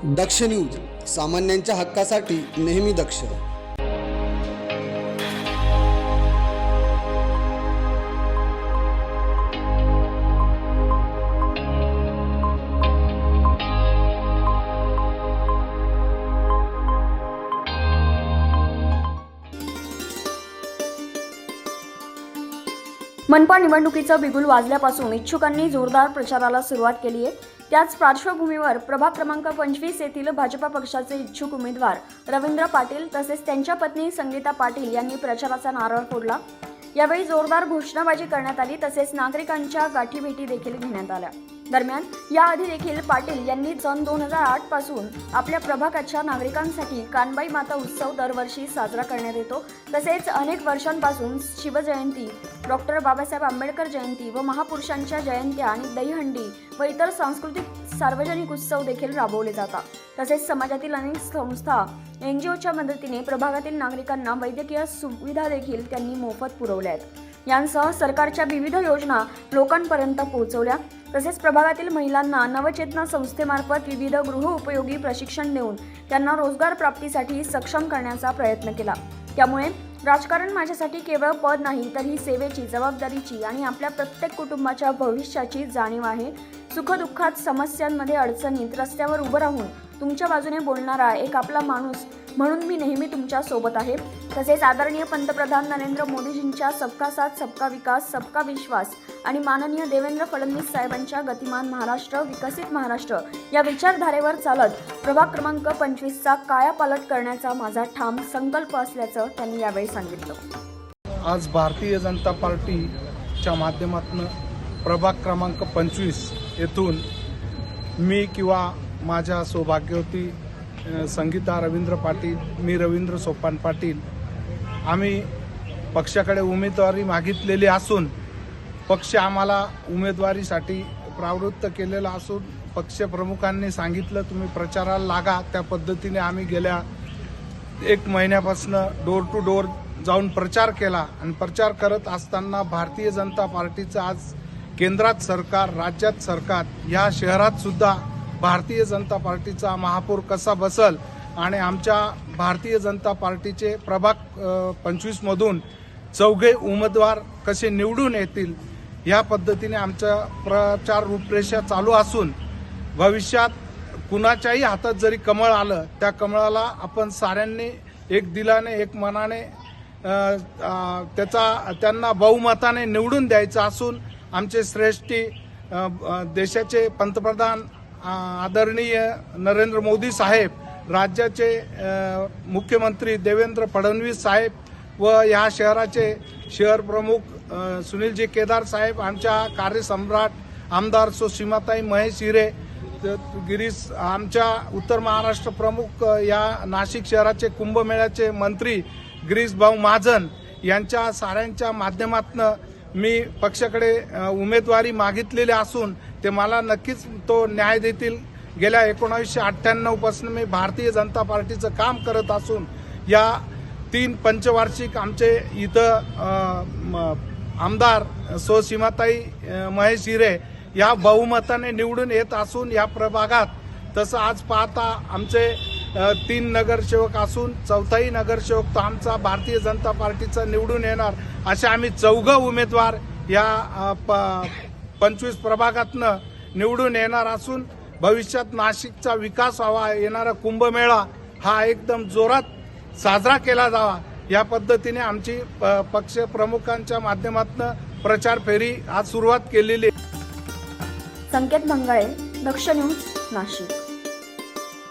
दक्ष news, सामान्यांच्या हक्कासाठी नेहमी दक्ष. मनपा निवडणुकीचं बिगुल वाजल्यापासून इच्छुकांनी जोरदार प्रचाराला सुरुवात केली आहे. त्याच पार्श्वभूमीवर प्रभाग क्रमांक 25 येथील भाजपा पक्षाचे इच्छुक उमेदवार रवींद्र पाटील तसेच त्यांच्या पत्नी संगीता पाटील यांनी प्रचाराचा नारळ फोडला. यावेळी जोरदार घोषणाबाजी करण्यात आली तसेच नागरिकांच्या गाठीभेटी देखील घेण्यात आल्या. दरम्यान याआधी देखील पाटील यांनी सन 2008 पासून आपल्या प्रभागाच्या नागरिकांसाठी कानबाई माता उत्सव दरवर्षी साजरा करण्यात येतो. तसेच अनेक वर्षांपासून शिवजयंती, डॉक्टर बाबासाहेब आंबेडकर जयंती व महापुरुषांच्या जयंत्या आणि दहीहंडी व इतर सांस्कृतिक सार्वजनिक उत्सव देखील राबवले जातात. तसेच समाजातील अनेक संस्था NGOच्या मदतीने प्रभागातील नागरिकांना वैद्यकीय सुविधा देखील त्यांनी मोफत पुरवल्या आहेत. यांसह सरकारच्या विविध योजना लोकांपर्यंत पोहोचवल्या. तसेच प्रभागातील महिलांना नवचेतना संस्थेमार्फत विविध गृहोपयोगी प्रशिक्षण देऊन त्यांना रोजगार प्राप्तीसाठी सक्षम करण्याचा प्रयत्न केला. त्यामुळे राजकारण माझ्यासाठी केवळ पद नाही तर ही सेवेची, जबाबदारीची आणि आपल्या प्रत्येक कुटुंबाच्या भविष्याची जाणीव आहे. सुखदुःखात, समस्यांमध्ये, अडचणीत रस्त्यावर उभं राहून तुमच्या बाजूने बोलणारा एक आपला माणूस म्हणून मी नेहमी तुमच्या सोबत आहे. तसेच आदरणीय पंतप्रधान नरेंद्र मोदीजींच्या सबका साथ, सबका विकास, सबका विश्वास आणि माननीय देवेंद्र फडणवीस साहेबांच्या गतिमान महाराष्ट्र, विकसित महाराष्ट्र या विचारधारेवर चालत प्रभाग क्रमांक 25चा कायापालट करण्याचा माझा ठाम संकल्प असल्याचं त्यांनी यावेळी सांगितलं. आज भारतीय जनता पार्टीच्या माध्यमातून प्रभाग क्रमांक 25 येथून मी किंवा माझ्या सौभाग्यवती संगीता रवींद्र पाटील, मी रवींद्र सोपान पाटील, आम्ही पक्षाकडे उमेदवारी मागितलेली असून पक्ष आम्हाला उमेदवारीसाठी प्रवृत्त केलेला असून पक्षप्रमुखांनी सांगितलं तुम्ही प्रचाराला लागा. त्या पद्धतीने आम्ही गेल्या 1 महिन्यापासून डोर टू डोर जाऊन प्रचार केला आणि प्रचार करत असताना भारतीय जनता पार्टीचं आज केंद्रात सरकार, राज्यात सरकार, या शहरात सुद्धा भारतीय जनता पार्टीचा महापौर कसा बसल आणि आमच्या भारतीय जनता पार्टीचे प्रभाग 25 मधून 4 उमेदवार कसे निवडून येतील या पद्धतीने आमच्या प्रचार रूपरेषा चालू असून भविष्यात कुणाच्याही हातात जरी कमळ आलं त्या कमळाला आपण साऱ्यांनी एक दिलाने, एक मनाने त्यांना बहुमताने निवडून द्यायचं असून आमचे श्रेष्ठी देशाचे पंतप्रधान आदरणीय नरेंद्र मोदी साहेब, राज्याचे मुख्यमंत्री देवेंद्र फडणवीस साहेब व या शहराचे शहर प्रमुख सुनीलजी केदार साहेब, आमच्या कार्यसम्राट आमदार सीमाताई महेश हिरे, गिरीश, आमच्या उत्तर महाराष्ट्र प्रमुख या नाशिक शहराचे कुंभमेळ्याचे मंत्री गिरीश भाऊ महाजन यांच्या साऱ्यांच्या माध्यमातून मी पक्षाकडे उमेदवारी मागितलेली असून ते मला नक्कीच तो न्याय देतील. गेल्या 1998 पासून मी भारतीय जनता पार्टीचं काम करत असून या 3 पंचवार्षिक आमचे इथं आमदार सीमाताई महेश हिरे या बहुमताने निवडून येत असून या प्रभागात तसं आज पाहता आमचे 3 नगरसेवक असून 4थाही नगरसेवक तो आमचा भारतीय जनता पार्टीचा निवडून येणार असे आम्ही 4 उमेदवार या 25 प्रभागातनं निवडून येणार असून भविष्यात नाशिकचा विकास व्हावा, येणारा कुंभमेळा हा एकदम जोरात साजरा केला जावा या पद्धतीने आमची पक्ष प्रमुखांच्या माध्यमातून प्रचार फेरी आज सुरुवात केलेली. संकेत मंगळे, दक्ष न्यूज, नाशिक.